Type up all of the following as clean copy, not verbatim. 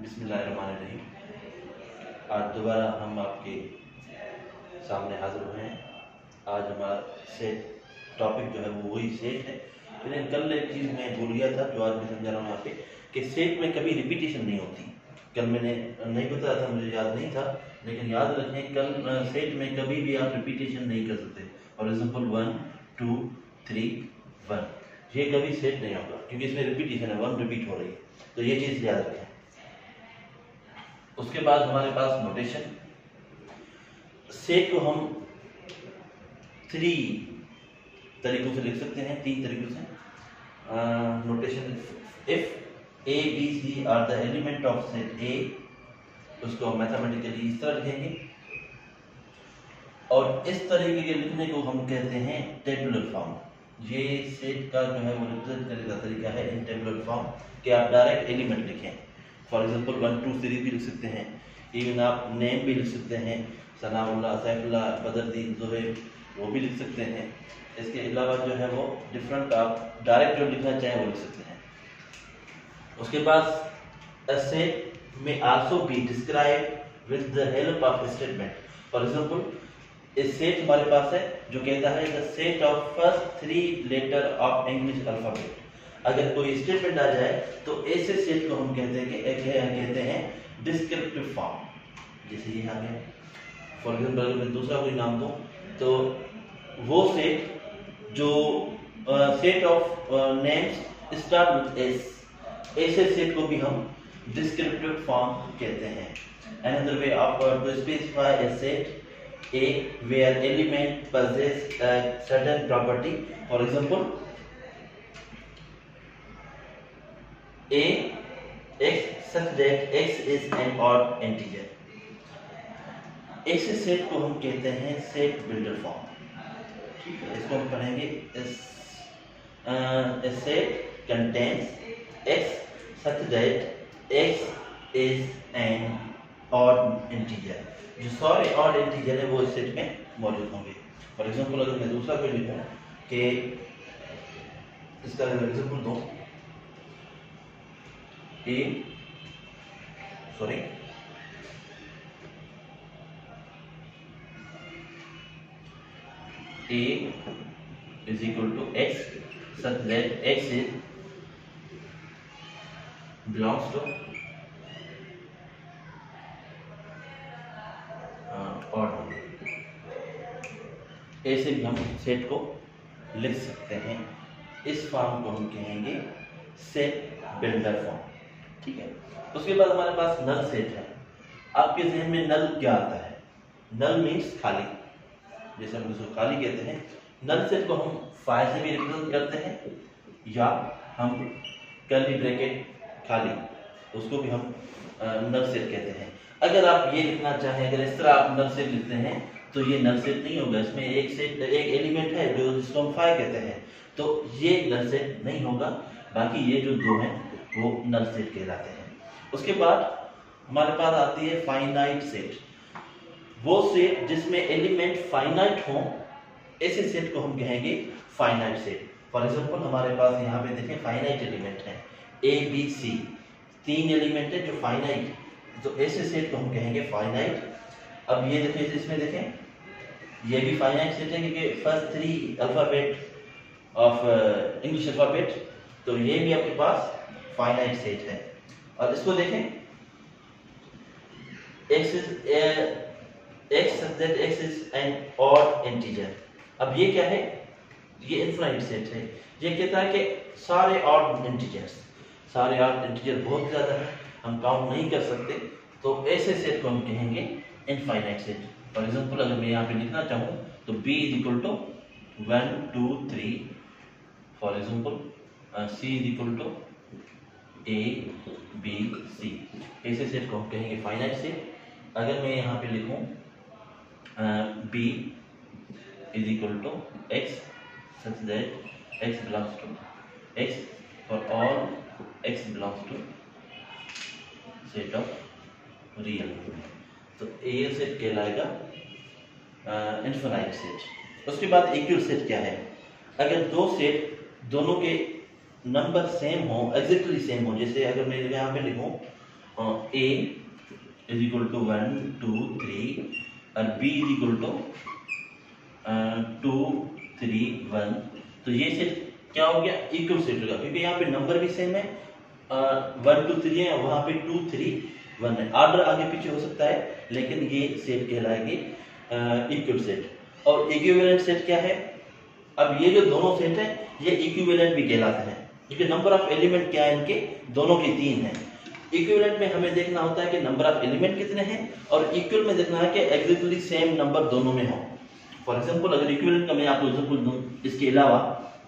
बिस्मिल्लाहिर्रहमानिर्रहीम। आज दोबारा हम आपके सामने हाजिर हुए हैं। आज हमारा सेट टॉपिक जो है वो वही सेट है। लेकिन कल एक चीज़ मैं भूल गया था जो आज मैं समझा रहा हूँ यहाँ पे कि सेट में कभी रिपीटेशन नहीं होती। कल मैंने नहीं बताया था, मुझे याद नहीं था, लेकिन याद रखें कल सेट में कभी भी आप रिपीटेशन नहीं कर सकते। फॉर एग्जाम्पल 1 2 3 1, ये कभी सेट नहीं होगा क्योंकि इसमें रिपीटेशन है, 1 रिपीट हो रही है। तो ये चीज़ याद रखें। उसके बाद हमारे पास नोटेशन। सेट को हम 3 तरीकों से लिख सकते हैं, 3 तरीकों से। Notation if a b c are the element of set A, उसको हम मैथमेटिकली इस तरह लिखेंगे और इस तरीके के लिखने को हम कहते हैं टेबुलर फॉर्म। ये सेट का जो है वो रिप्रेजेंट करने का तरीका है इन टेबुलर फॉर्म कि आप डायरेक्ट एलिमेंट लिखें। फॉर एग्जाम्पल 1 2 3 भी लिख सकते हैं, इवन आप नेम भी लिख सकते हैं, सनाउल्लाह, सैफुल्लाह, बदरुद्दीन, ज़ुहैब, वो भी लिख सकते हैं। इसके अलावा जो है वो डिफरेंट आप डायरेक्ट जो लिखना चाहें वो लिख सकते हैं। उसके बाद a set may also be described with the help of statement. For example इस सेट हमारे पास है जो कहता है the set of first 3 letter of English alphabet। अगर कोई स्टेटमेंट आ जाए तो ऐसे सेट को हम कहते हैं डिस्क्रिप्टिव फॉर्म। जैसे ये आ गया, फॉर एग्जाम्पल अगर मैं दूसरा कोई नाम दूं तो वो सेट जो set of names start with S, ऐसे सेट को भी हम डिस्क्रिप्टिव फॉर्म कहते हैं। Another way of to specify a set A where element possess a certain property. For example, A x such that x is an odd integer। ऐसे set को हम कहते हैं सेट बिल्डर फॉर्म। ठीक है, इसको हम पढ़ेंगे। A set contains x such that x is an odd integer। जो सारे ऑड इंटीजर है वो इस सेट में मौजूद होंगे। फॉर एग्जांपल अगर मैं दूसरा कोई लिखूं कि इसका एग्जांपल दो a is equal to x such that x is belongs to odd। ऐसे भी हम सेट को लिख सकते हैं। इस फॉर्म को हम कहेंगे सेट बिल्डर फॉर्म। ठीक है, उसके बाद हमारे पास नल सेट है। आपके जहन में नल क्या आता है? नल मीन्स खाली, जैसे हम इसको खाली कहते हैं। नल सेट को हम फाइल से भी रिप्रेजेंट करते हैं या हम कर्ली ब्रैकेट खाली, उसको भी हम नल सेट कहते हैं। अगर आप ये लिखना चाहें, अगर इस तरह आप नल सेट लिखते हैं तो ये नल सेट नहीं होगा। इसमें एक एलिमेंट है जो जिसको हम फाइल कहते हैं, तो ये नल सेट नहीं होगा। बाकी ये जो दो हैं वो नल सेट कहलाते हैं। उसके बाद हमारे पास आती है फाइनाइट सेट। वो सेट जिसमें एलिमेंट फाइनाइट हो, ऐसे सेट को हम कहेंगे फाइनाइट सेट। फॉर एग्जांपल हमारे पास यहाँ पे देखें फाइनाइट एलिमेंट है ए बी सी, 3 एलिमेंट है जो फाइनाइट, तो ऐसे सेट को हम कहेंगे फाइनाइट। अब ये देखें, इसमें देखें ये भी फाइनाइट सेट है क्योंकि first 3 alphabet of English alphabet, तो ये भी आपके पास फाइनाइट सेट है। और इसको देखें x is an odd integer। अब ये क्या है? ये इनफाइनाइट सेट है। ये कहता है कि सारे ऑड इंटीजर्स बहुत ज्यादा है, हम काउंट नहीं कर सकते, तो ऐसे सेट को हम कहेंगे इनफाइनाइट सेट। फॉर एग्जांपल अगर मैं यहाँ पे लिखना चाहूँ तो b is equal to 1 2 3, for example c is equal to a b c, ऐसे सेट को हम कहेंगे फाइनाइट सेट। अगर मैं यहाँ पे लिखूँ b is equal to x such that x belongs to x for all x belongs to set of real, तो ये सेट कहलाएगा इनफाइनाइट सेट। उसके बाद इक्वल सेट क्या है? अगर दो सेट दोनों के नंबर सेम हो, एग्जैक्टली सेम हो, जैसे अगर मैं यहाँ पे लिखूं A इज इक्वल टू 1 2 3 और B इज इक्वल टू 2 3 1। तो ये सेट क्या हो गया, इक्वल सेट होगा, क्योंकि यहाँ पे नंबर भी सेम है, 1 2 3 है, वहां पे 2 3 1 है। ऑर्डर आगे पीछे हो सकता है, लेकिन ये सेट कहलाएंगे इक्वल सेट। और इक्विवेलेंट सेट क्या है, अब ये जो दोनों सेट है ये इक्विवेलेंट भी कहलाते हैं, क्योंकि नंबर ऑफ एलिमेंट क्या है इनके, दोनों के 3 है। इक्विवेलेंट में हमें देखना होता है कि नंबर ऑफ एलिमेंट कितने हैं, और इक्वल में देखना है कि एग्जैक्टली सेम नंबर दोनों में हो। फॉर एग्जांपल अगर इक्विवेलेंट का मैं आपको एग्जांपल दूं इसके अलावा,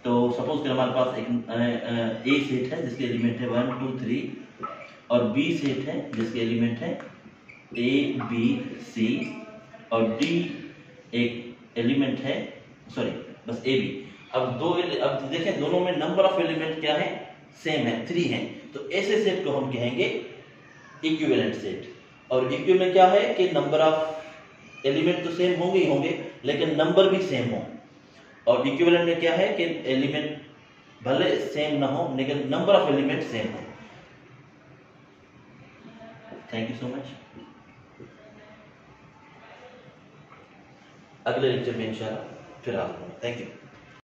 तो सपोज कर हमारे पास एक ए सेट है जिसके एलिमेंट है 1 2 3, और बी सेट है जिसके एलिमेंट है ए बी सी, और डी एक एलिमेंट है, सॉरी बस ए बी। अब देखें दोनों में नंबर ऑफ एलिमेंट क्या है, सेम है, 3 है। तो ऐसे सेट को हम कहेंगे इक्विवेलेंट सेट। और इक्विवेलेंट में क्या है कि नंबर ऑफ एलिमेंट तो सेम होंगे ही होंगे, लेकिन नंबर भी सेम हो। और इक्विवेलेंट में क्या है कि एलिमेंट भले सेम ना हो, लेकिन नंबर ऑफ एलिमेंट सेम हो। Thank you so much. अगले लेक्चर में इंशाल्लाह फिर आप, थैंक यू।